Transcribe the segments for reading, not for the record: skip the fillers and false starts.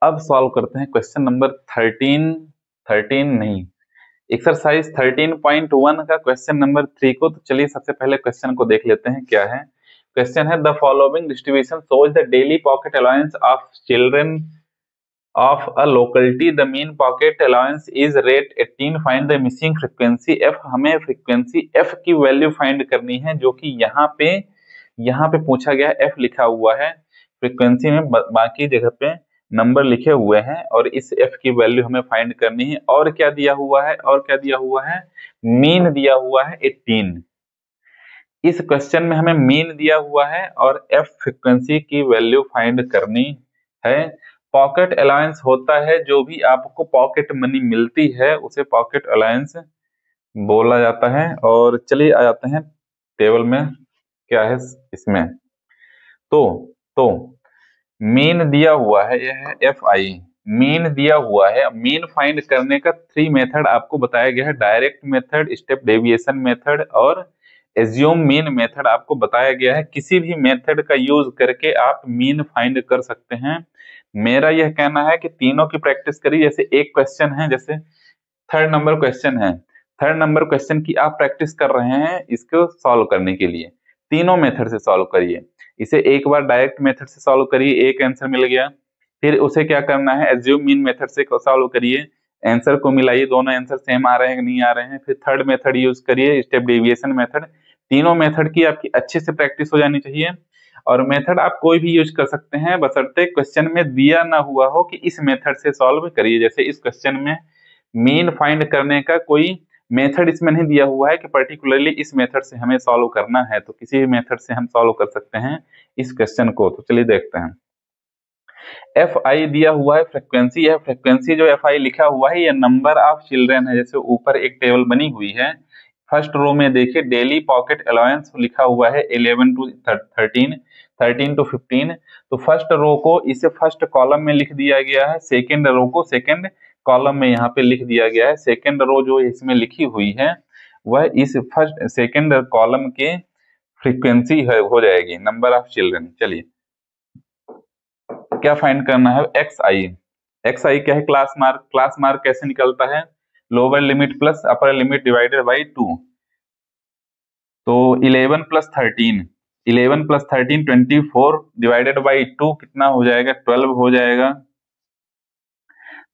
अब सॉल्व करते हैं क्वेश्चन नंबर 13 नहीं, एक्सरसाइज 13.1 का क्वेश्चन नंबर 3 को। तो चलिए सबसे पहले क्वेश्चन को देख लेते हैं क्या है। क्वेश्चन है the following distribution shows the daily pocket allowance of children of a locality. The mean pocket allowance is rate 18. Find the missing frequency f. हमें फ्रीक्वेंसी f की वैल्यू फाइंड करनी है, जो कि यहाँ पे पूछा गया है। f लिखा हुआ है फ्रीक्वेंसी में, बाकी जगह पे नंबर लिखे हुए हैं, और इस f की वैल्यू हमें फाइंड करनी है। और क्या दिया हुआ है, मीन दिया हुआ है 18। इस क्वेश्चन में हमें मीन दिया हुआ है और f फ्रीक्वेंसी की वैल्यू फाइंड करनी है। पॉकेट अलाउंस होता है जो भी आपको पॉकेट मनी मिलती है उसे पॉकेट अलाउंस बोला जाता है। और चलिए आ जाते हैं टेबल में क्या है इसमें। तो मीन दिया हुआ है, यह है एफ आई, मीन दिया हुआ है। मीन फाइंड करने का 3 मेथड आपको बताया गया है, direct method, step deviation method और एज्यूम मीन मेथड आपको बताया गया है। किसी भी मेथड का यूज करके आप मीन फाइंड कर सकते हैं। मेरा यह कहना है कि तीनों की प्रैक्टिस करिए। जैसे एक क्वेश्चन है, जैसे थर्ड नंबर क्वेश्चन है, थर्ड नंबर क्वेश्चन की आप प्रैक्टिस कर रहे हैं इसको सॉल्व करने के लिए, तीनों मेथड से सॉल्व करिए। इसे एक बार डायरेक्ट मेथड से सॉल्व करिए, एक आंसर मिल गया, फिर उसे क्या करना है, एज्यूम मीन मेथड से सॉल्व करिए, आंसर को मिलाइए, दोनों आंसर सेम आ रहे हैं कि नहीं आ रहे हैं, फिर थर्ड मेथड यूज करिए, स्टेप डेविएशन मेथड। तीनों मेथड की आपकी अच्छे से प्रैक्टिस हो जानी चाहिए। और मेथड आप कोई भी यूज कर सकते हैं, बशर्ते क्वेश्चन में दिया ना हुआ हो कि इस मेथड से सॉल्व करिए। जैसे इस क्वेश्चन में मीन फाइंड करने का कोई मेथड इसमें नहीं दिया हुआ है कि पर्टिकुलरली इस मेथड से हमें सॉल्व करना है, तो किसी भी मेथड से हम सॉल्व कर सकते हैं इस क्वेश्चन को। तो चलिए देखते हैं। एफ आई दिया हुआ है फ्रीक्वेंसी, यह फ्रीक्वेंसी जो एफ आई लिखा हुआ है, यह नंबर ऑफ चिल्ड्रन है। जैसे ऊपर एक टेबल बनी हुई है, फर्स्ट रो में देखिए डेली पॉकेट अलाउंस लिखा हुआ है 11 to 13, 13 to 15। तो फर्स्ट रो को इसे फर्स्ट कॉलम में लिख दिया गया है, सेकेंड रो को सेकेंड कॉलम में यहाँ पे लिख दिया गया है। सेकेंड रो जो इसमें लिखी हुई है वह इस फर्स्ट सेकेंड कॉलम के फ्रीक्वेंसी हो जाएगी, नंबर ऑफ चिल्ड्रन। चलिए क्या फाइंड करना है, एक्स आई। एक्स आई क्या है, क्लास मार्क। क्लास मार्क कैसे निकलता है, lower limit plus upper limit divided by 2। तो 11 प्लस 13, 11 प्लस 13 24 डिवाइडेड बाई 2 कितना हो जाएगा, 12 हो जाएगा।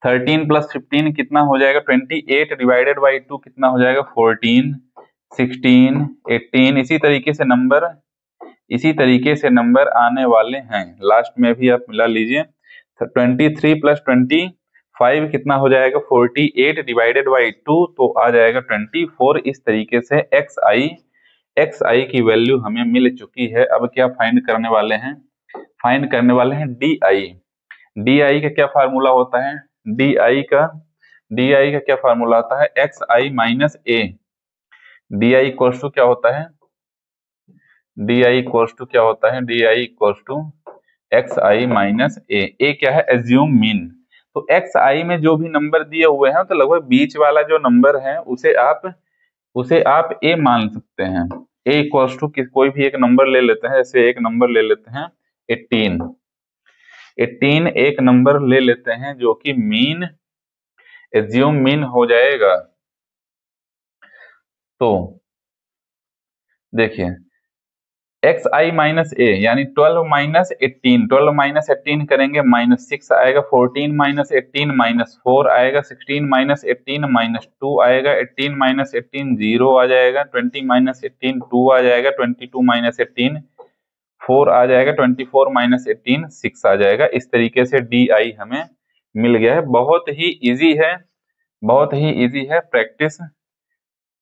13 प्लस 15 कितना हो जाएगा, 28 डिवाइडेड बाई 2 कितना हो जाएगा, 14, 16, 18। इसी तरीके से नंबर आने वाले हैं। लास्ट में भी आप मिला लीजिए। 23 प्लस 25 कितना हो जाएगा, 48 डिवाइडेड बाई 2 तो आ जाएगा 24। इस तरीके से एक्स आई की वैल्यू हमें मिल चुकी है। अब क्या फाइंड करने वाले हैं, फाइंड करने वाले हैं डी आई। डी आई का क्या फार्मूला होता है, डी आई का क्या फार्मूला होता है, X I minus A. D I equals to क्या होता है, डी आई इक्वल्स टू क्या होता है, D I equals to X I minus A. A क्या है, एज्यूम मीन। तो एक्स आई में जो भी नंबर दिए हुए हैं तो लगभग बीच वाला जो नंबर है उसे आप ए मान सकते हैं। ए इक्वल्स टू कोई भी एक नंबर ले लेते हैं, जैसे एक नंबर ले लेते हैं 18 एक नंबर ले लेते हैं जो कि मीन, एज्यूम मीन हो जाएगा। तो देखिए एक्स आई माइनस ए यानी 12 माइनस 18, 12 माइनस 18 करेंगे -6 आएगा, 14 माइनस 18 -4 आएगा, 16 माइनस 18 -2 आएगा, 18 माइनस 18 0 आ जाएगा, 20 माइनस 18 2 आ जाएगा, 22 माइनस 18 4 आ जाएगा, 24 माइनस 18 6 आ जाएगा। इस तरीके से डी आई हमें मिल गया है। बहुत ही इजी है, बहुत ही इजी है, प्रैक्टिस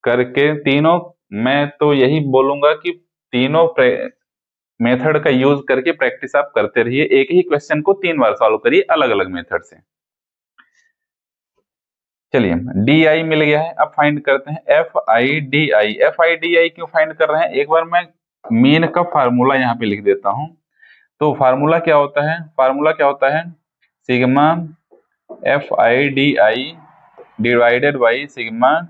करके तीनों, मैं तो यही बोलूंगा कि तीनों मेथड का यूज करके प्रैक्टिस आप करते रहिए। एक ही क्वेश्चन को 3 बार सॉल्व करिए अलग अलग मेथड से। चलिए डी आई मिल गया है, अब फाइंड करते हैं F I D I. F I D आई क्यों फाइंड कर रहे हैं, एक बार मैं मीन का फार्मूला यहाँ पे लिख देता हूं। तो फार्मूला क्या होता है, sigma F I D I divided by sigma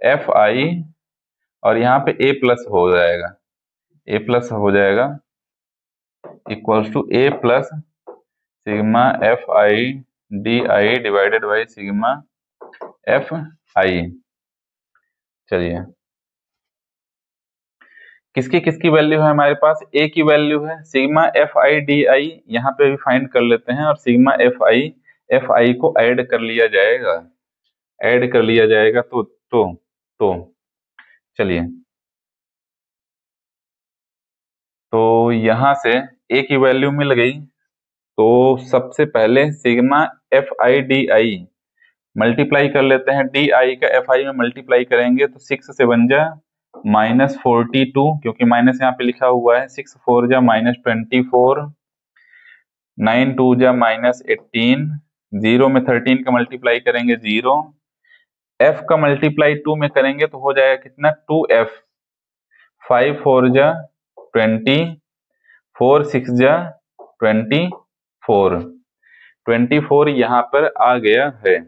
F I, और यहाँ पे ए प्लस हो जाएगा, equals to A plus sigma F I D I divided by sigma F I. चलिए, किसकी किसकी वैल्यू है हमारे पास? ए की वैल्यू है, सिग्मा एफ आई डी आई यहाँ पे भी फाइंड कर लेते हैं, और सिग्मा एफ आई को ऐड कर लिया जाएगा, ऐड कर लिया जाएगा। तो चलिए, तो यहां से ए की वैल्यू मिल गई, तो सबसे पहले sigma F I D I multiply कर लेते हैं, डी आई का एफ आई में मल्टीप्लाई करेंगे तो 6 से 1 जा -42, क्योंकि माइनस यहाँ पे लिखा हुआ है, 6 4 जा -24, 9 2 जा -18, 0 में 13 का मल्टीप्लाई करेंगे 0, एफ का मल्टीप्लाई 2 में करेंगे तो हो जाएगा कितना 2f, 5 4 जा 20, 4 6 जा 24, 24 यहाँ पर आ गया है।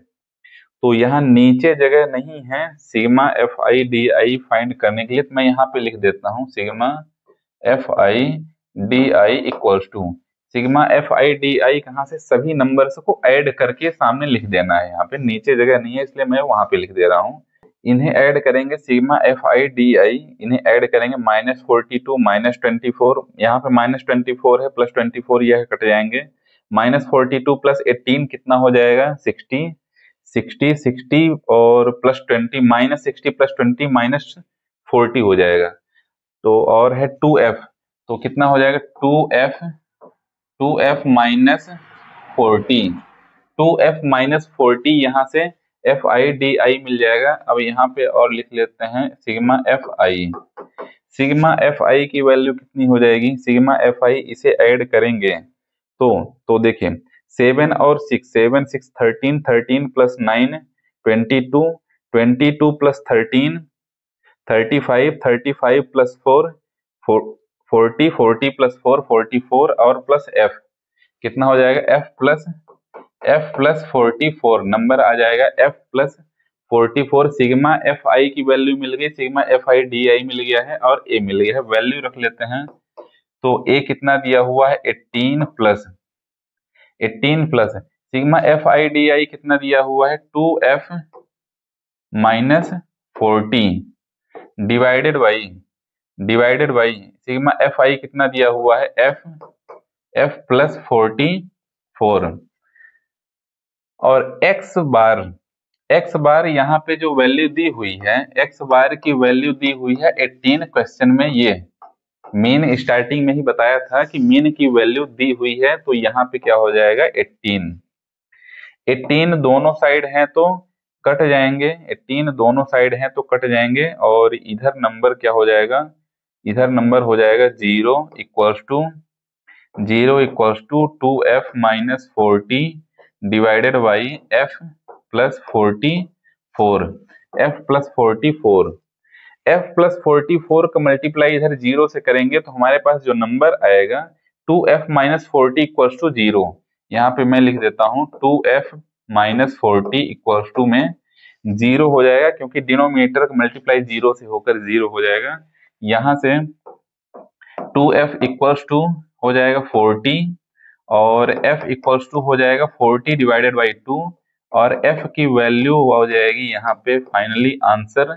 तो यहाँ नीचे जगह नहीं है sigma F I D I find करने के लिए, तो मैं यहाँ पे लिख देता हूँ sigma F I D I equals to, sigma F I D I कहाँ से, सभी नंबर्स को ऐड करके सामने लिख देना है, यहाँ पे नीचे जगह नहीं है इसलिए मैं वहां पे लिख दे रहा हूँ। इन्हें ऐड करेंगे सिग्मा एफ आई डी आई, इन्हें ऐड करेंगे -42 -24, यहाँ पे -24 है, +24 यह कट जाएंगे, -42 + 18 कितना हो जाएगा 60, 60 और +20, -60 + 20 -40 हो जाएगा। तो और है 2f, तो कितना हो जाएगा 2f -40, 2f -40, यहाँ से एफ आई डी आई मिल जाएगा। अब यहाँ पे और लिख लेते हैं सिग्मा एफ आई, सिग्मा एफ आई की वैल्यू कितनी हो जाएगी, सिग्मा एफ आई इसे ऐड करेंगे तो देखिए 7 और 6, 7 6 13, 13 + 9 22, 22 + 13 35, 35 + 4 40, 40 + 4 44, और प्लस एफ कितना हो जाएगा f + 44 नंबर आ जाएगा f + 44। सिग्मा एफ आई की वैल्यू मिल गई, sigma F I D I मिल गया है और a मिल गया है, वैल्यू रख लेते हैं। तो a कितना दिया हुआ है 18 plus sigma F I D आई कितना दिया हुआ है 2f -40 डिवाइडेड बाई सिग्मा एफ आई कितना दिया हुआ है f + 44, और x बार यहाँ पे जो वैल्यू दी हुई है, x बार की वैल्यू दी हुई है 18 क्वेश्चन में। ये मीन स्टार्टिंग में ही बताया था कि मीन की वैल्यू दी हुई है, तो यहाँ पे क्या हो जाएगा 18 दोनों साइड हैं तो कट जाएंगे, 18 दोनों साइड हैं तो कट जाएंगे, और इधर नंबर क्या हो जाएगा, इधर नंबर हो जाएगा 0 इक्वल्स टू 2f -40 डिवाइडेड बाई f + 44, f + 44, f + 44 का मल्टीप्लाई इधर 0 से करेंगे तो हमारे पास जो नंबर आएगा 2f -40 इक्वल्स टू 0, यहाँ पे मैं लिख देता हूँ 2f -40 इक्वल्स टू में 0 हो जाएगा, क्योंकि डिनोमिनेटर का मल्टीप्लाई 0 से होकर 0 हो जाएगा। यहाँ से 2f इक्वल्स टू हो जाएगा 40, और f इक्वल्स टू हो जाएगा 40 डिवाइडेड बाई 2, और f की वैल्यू हो जाएगी यहाँ पे फाइनली आंसर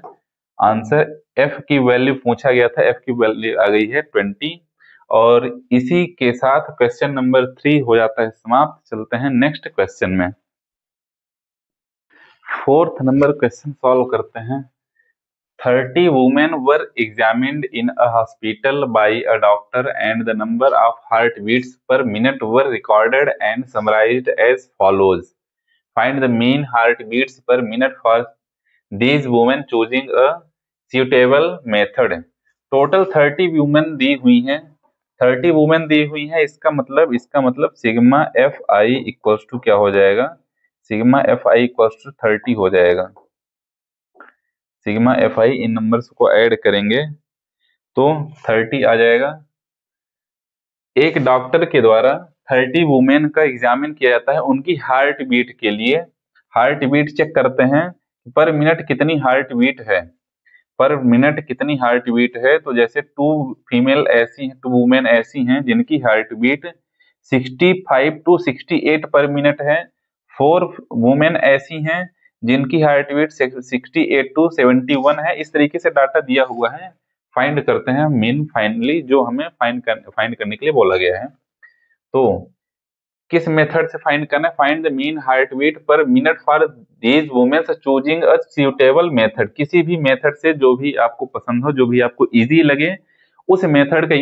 f की वैल्यू पूछा गया था, f की वैल्यू आ गई है 20। और इसी के साथ क्वेश्चन नंबर 3 हो जाता है समाप्त। चलते हैं नेक्स्ट क्वेश्चन में, 4th नंबर क्वेश्चन सॉल्व करते हैं। 30 women were examined in a hospital by a doctor, and the number of heartbeats per minute were recorded and summarized as follows. Find the mean heartbeats per minute for these women choosing a suitable method. Total 30 women दी हुई हैं, 30 women दी हुई हैं, इसका मतलब sigma F I equals to क्या हो जाएगा, sigma F I equals to 30 हो जाएगा। सिग्मा एफ आई इन नंबर्स को ऐड करेंगे तो 30 आ जाएगा। एक डॉक्टर के द्वारा 30 वुमेन का एग्जामिन किया जाता है, उनकी हार्ट बीट के लिए हार्ट बीट चेक करते हैं पर मिनट कितनी हार्ट बीट है, पर मिनट कितनी हार्ट बीट है। तो जैसे 2 वुमेन ऐसी हैं जिनकी हार्ट बीट 65 to 68 पर मिनट है। 4 वुमेन ऐसी हैं जिनकी हार्ट बीट 68 to 71 है। इस तरीके से डाटा दिया हुआ है, फाइंड करते हैं मीन फाइनली, जो हमें फाइंड करने के लिए बोला गया है। तो किस मेथड से फाइंड करना है? Find the mean heart beat per minute for these women choosing a suitable method. किसी भी मेथड से जो भी आपको पसंद हो, जो भी आपको इजी लगे, उस मेथड का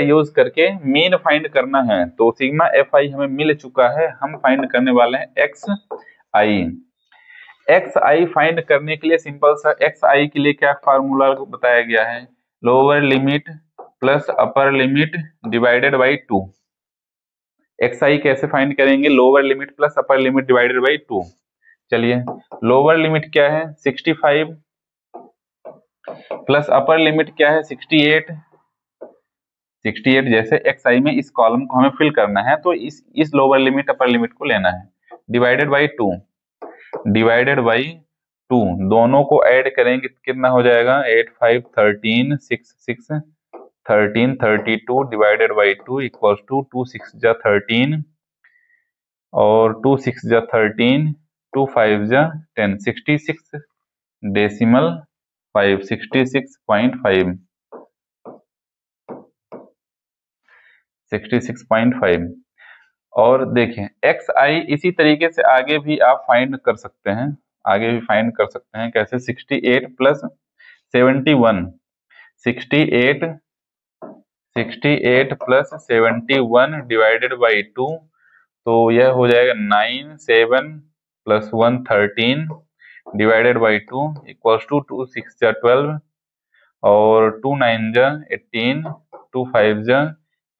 यूज करके मीन फाइंड करना है। तो सिग्मा एफ आई हमें मिल चुका है, हम फाइंड करने वाले हैं x I. X I find करने के लिए सिंपल सा एक्स आई के लिए क्या फार्मूला बताया गया है? Lower limit plus upper limit divided by 2। X I कैसे फाइंड करेंगे? Lower limit plus upper limit divided by 2। चलिए, लोअर लिमिट क्या है? 65 प्लस अपर लिमिट क्या है? 68। जैसे एक्स आई में इस कॉलम को हमें फिल करना है, तो इस लोअर लिमिट अपर लिमिट को लेना है, डिवाइडेड बाई 2। दोनों को ऐड करेंगे कितना हो जाएगा? 8 5 13 6 6 13 32 डिवाइडेड बाई 2 इक्वल्स टू 2 6 जा 13 और 2 6 जा 13 2 5 जा 10 66 डेसिमल 5 66.5। और देखें एक्स आई इसी तरीके से आगे भी आप फाइंड कर सकते हैं, कैसे? 68 प्लस 71, 68 प्लस 71 डिवाइडेड बाई 2, तो यह हो जाएगा 9 7 plus 1 13 divided by 2 equals to 2 6 जा 12 और 2 9 जा 18 2 5 जा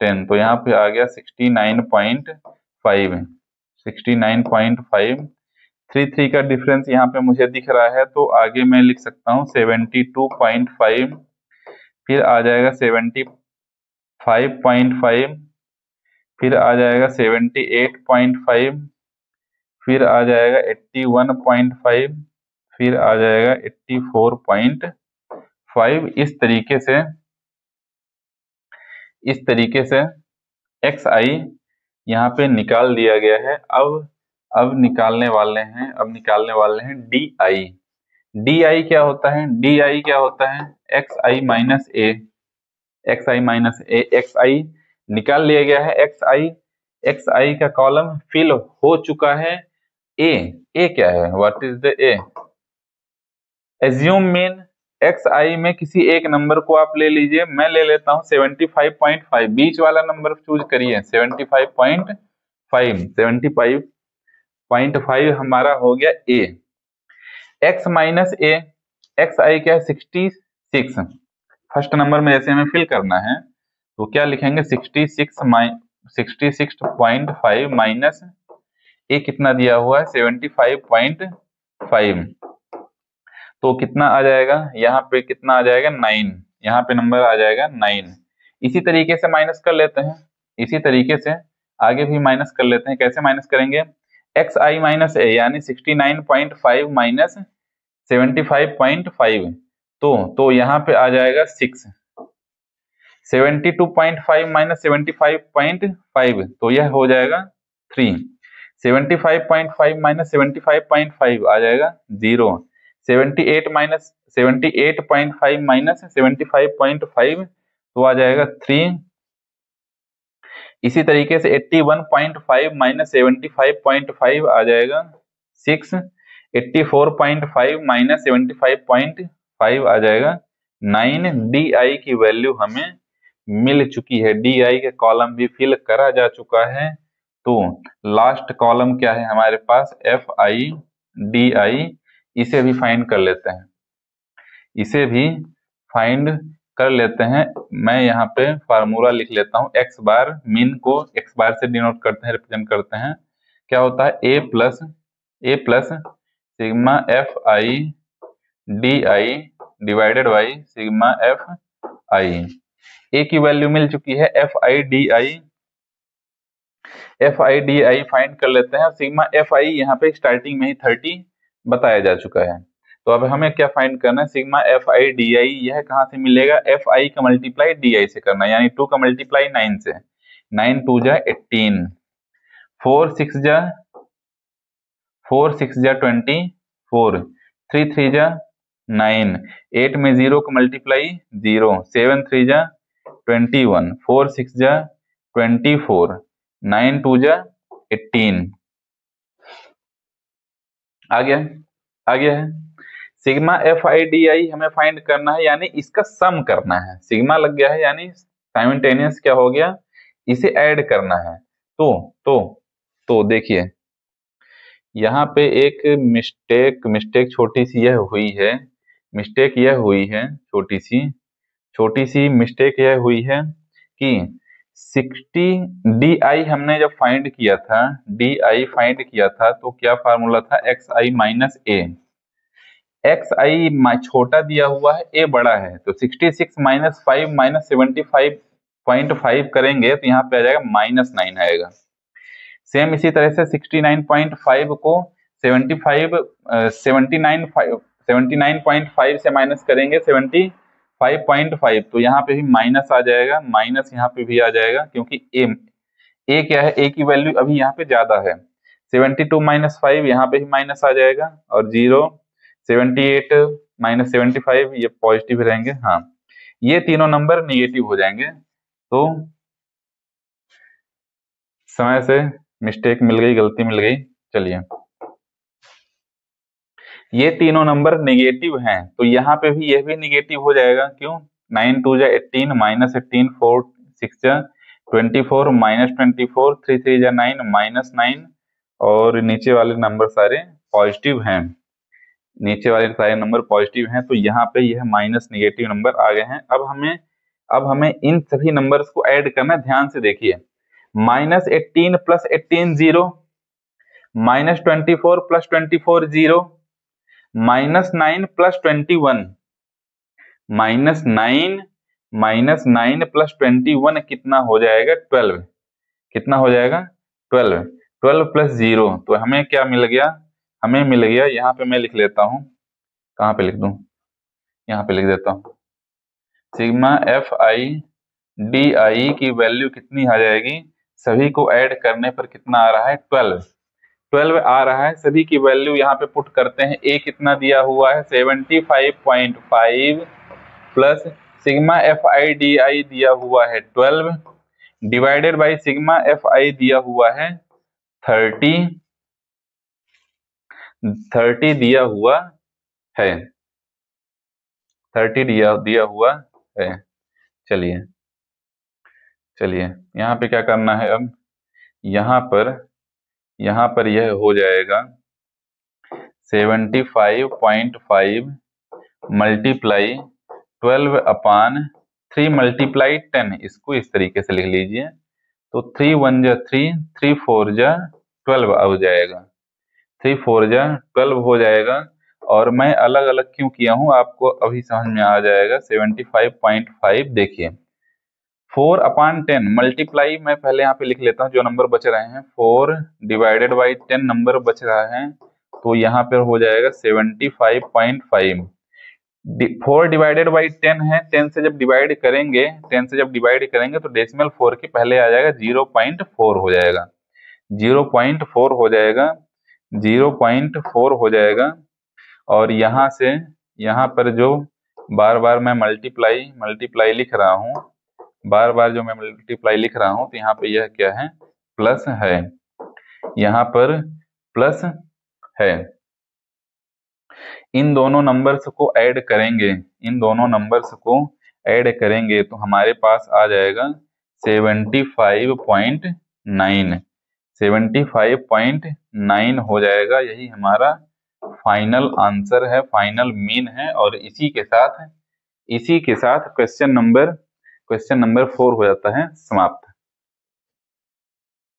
10। तो यहाँ पे आ गया 69.5। 3 का डिफरेंस यहाँ पे मुझे दिख रहा है, तो आगे मैं लिख सकता हूँ 72.5, फिर आ जाएगा 75.5, फिर आ जाएगा 78.5, फिर आ जाएगा 81.5, फिर आ जाएगा 84.5। इस तरीके से एक्स आई यहाँ पे निकाल दिया गया है। अब निकालने वाले हैं डी आई। डी आई क्या होता है? X I minus A. X आई निकाल लिया गया है। एक्स आई का कॉलम फिल हो चुका है। ए क्या है? What is the A? Assume mean X I में किसी एक नंबर को आप ले लीजिए, मैं ले लेता हूं 75.5, बीच वाला नंबर चूज करिए। 75.5 हमारा हो गया ए। एक्स माइनस ए, एक्स आई क्या है? 66। फर्स्ट नंबर में जैसे हमें फिल करना है, तो क्या लिखेंगे? 66.5 माइनस ए कितना दिया हुआ है? 75.5, तो कितना आ जाएगा? यहाँ पे कितना आ जाएगा? 9। यहाँ पे नंबर आ जाएगा 9। इसी तरीके से माइनस कर लेते हैं, इसी तरीके से आगे भी माइनस कर लेते हैं। कैसे माइनस करेंगे? एक्स आई माइनस ए यानी 69.5 माइनस 75.5, तो यहाँ पे आ जाएगा 6। 72.5 माइनस 75.5, तो यह हो जाएगा 3। 75.5 माइनस 75.5 आ जाएगा 0। 78.5 माइनस 75.5, तो आ जाएगा 3। इसी तरीके से 81.5 माइनस 75.5 आ जाएगा 6। 84.5 माइनस 75.5 आ जाएगा 9। डी आई की वैल्यू हमें मिल चुकी है, डी आई के कॉलम भी फिल करा जा चुका है। तो लास्ट कॉलम क्या है हमारे पास? एफ आई डी आई। इसे भी फाइंड कर लेते हैं, मैं यहाँ पे फार्मूला लिख लेता हूँ। एक्स बार, मीन को एक्स बार से डिनोट करते हैं, रिप्रेजेंट करते हैं। क्या होता है? A plus sigma F I D I divided by sigma F I. A की वैल्यू मिल चुकी है, F I D I find कर लेते हैं। सिग्मा एफ आई यहाँ पे स्टार्टिंग में ही 30 बताया जा चुका है, तो अब हमें क्या फाइंड करना है? सिग्मा एफ आई डी आई, यह कहाँ से मिलेगा? एफ आई का मल्टीप्लाई डी आई से करना है, यानी 2 का मल्टीप्लाई 9 से। 9 2 जा 18, 4 6 जा 24, 3 3 जा 9, 8 में 0 को मल्टीप्लाई 0, 7 3 जा 21, 4 6 जा 24, 9 2 जा 18। आ गया है। सिग्मा एफ आई डी आई हमें फाइंड करना है, यानी इसका सम करना है। सिग्मा लग गया है यानी साइमल्टेनियस क्या हो गया, इसे ऐड करना है। तो देखिए यहाँ पे एक मिस्टेक छोटी सी यह हुई है, छोटी सी मिस्टेक यह हुई है कि 60 डी आई हमने जब फाइंड किया था तो क्या फार्मूला था, x I minus A. X आई छोटा दिया हुआ है, ए बड़ा है, तो 66 माइनस 5 माइनस 75.5 करेंगे तो यहाँ पे आ जाएगा -9 आएगा। सेम इसी तरह से 69.5 को 79.5 से माइनस करेंगे 75.5, तो यहाँ पे भी माइनस आ जाएगा, माइनस यहाँ पे भी आ जाएगा, क्योंकि ए क्या है, ए की वैल्यू अभी यहाँ पे ज्यादा है। 72 माइनस 5 यहाँ पे भी माइनस आ जाएगा, और 0 78 माइनस 75 ये पॉजिटिव रहेंगे। हाँ, ये तीनों नंबर निगेटिव हो जाएंगे। तो समय से मिस्टेक मिल गई, गलती मिल गई। चलिए, ये तीनों नंबर निगेटिव हैं, तो यहाँ पे भी यह भी निगेटिव हो जाएगा। क्यों, 9 2 जा 18, माइनस 18, 4 6 जा 24, माइनस 24, 3 3 जा 9, -9, और नीचे वाले नंबर सारे पॉजिटिव हैं, तो यहाँ पे यह माइनस निगेटिव नंबर आ गए हैं। अब हमें इन सभी नंबर्स को ऐड करना है। ध्यान से देखिए, -18 प्लस 18 0, -24 प्लस 24 0, -9 प्लस 21, -9 प्लस 21 कितना हो जाएगा, 12। कितना हो जाएगा, 12। 12 प्लस 0, तो हमें क्या मिल गया, हमें मिल गया, यहाँ पे मैं लिख लेता हूँ, कहाँ पे लिख दूं, यहाँ पे लिख देता हूँ, सिग्मा एफ आई डी आई की वैल्यू कितनी आ जाएगी, सभी को ऐड करने पर कितना आ रहा है, 12 आ रहा है। सभी की वैल्यू यहाँ पे पुट करते हैं। ए कितना दिया हुआ है, 75.5 plus sigma F I D आई दिया हुआ है 12, डिवाइडेड बाई सिग्मा एफ आई दिया हुआ है 30 दिया हुआ है, 30 दिया हुआ है। चलिए यहाँ पे क्या करना है, अब यहाँ पर यह हो जाएगा 75.5 मल्टीप्लाई 12 अपान 3 मल्टीप्लाई 10, इसको इस तरीके से लिख लीजिए। तो 3 1 जा 3, 3 4 जा 12 हो जाएगा, 3 4 जा 12 हो जाएगा। और मैं अलग अलग क्यों किया हूं, आपको अभी समझ में आ जाएगा। 75.5 देखिए, 4 अपान 10 मल्टीप्लाई, मैं पहले यहाँ पे लिख लेता हूँ जो नंबर बच रहे हैं, 4 डिवाइडेड बाई 10 नंबर बच रहा है, तो यहाँ पर हो जाएगा 75.5। 4 डिवाइडेड बाई 10 है, 10 से जब डिवाइड करेंगे तो डेसिमल 4 के पहले आ जाएगा 0.4 हो जाएगा, 0.4 हो जाएगा, 0.4 हो जाएगा। और यहाँ से यहाँ पर जो बार बार मैं मल्टीप्लाई लिख रहा हूँ, तो यहाँ पे यह क्या है, प्लस है, यहाँ पर प्लस है। इन दोनों नंबर्स को ऐड करेंगे, तो हमारे पास आ जाएगा 75.9 हो जाएगा। यही हमारा फाइनल आंसर है, फाइनल मीन है। और इसी के साथ क्वेश्चन नंबर 4 हो जाता है समाप्त।